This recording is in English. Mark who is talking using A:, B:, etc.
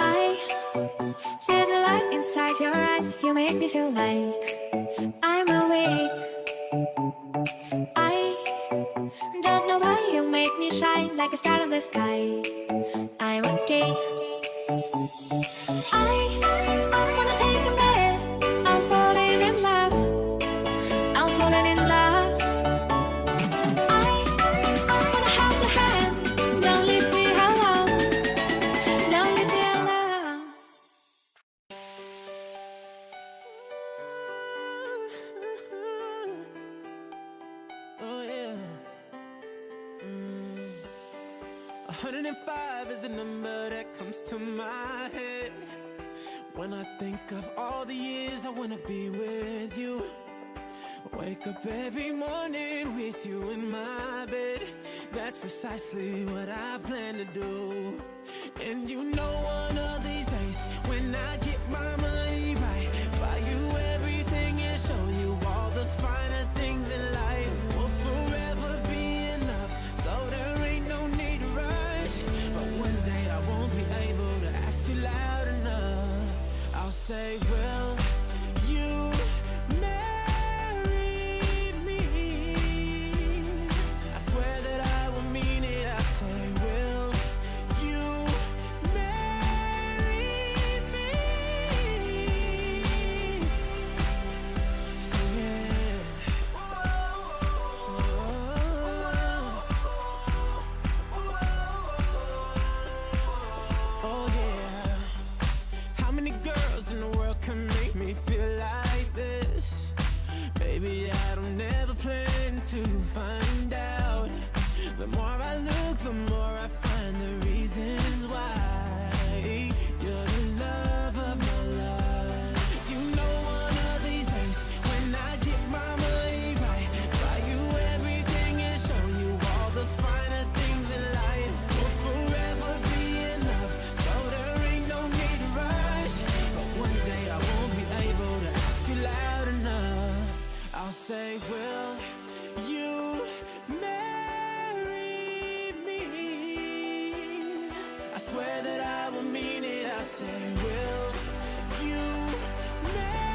A: I see the light inside your eyes. You make me feel like I'm awake. I don't know why you make me shine like a star in the sky. I'm okay. I wanna take a breath. I'm falling in love. I'm falling in love. I wanna hold your hand. Don't leave me alone. Don't leave me alone.
B: Oh yeah. 105 is the number that comes to my head when I think of all the years I wanna be with you. Wake up every morning with you in my bed. That's precisely what I plan to do. And you know one of these days when I get my money right, buy you everything and show you all the finer things in life. Will forever be enough, so there ain't no need to rush. But one day I won't be able to ask you loud enough. I'll say, will you marry me? I swear that I will mean it. I say, will you marry me? Sing it. Oh yeah. How many girls in the world can make me feel like this? Baby, I don't ever plan to find out. The more I look, the more I find the reasons why you're the love of my life. You know one of these days when I get my money right, buy you everything and show you all the finer things in life. Will forever be enough, so there ain't no need to rush. But one day I won't be able to ask you loud enough. I'll say, will you marry me? I swear that I will mean it. I say, will you marry me?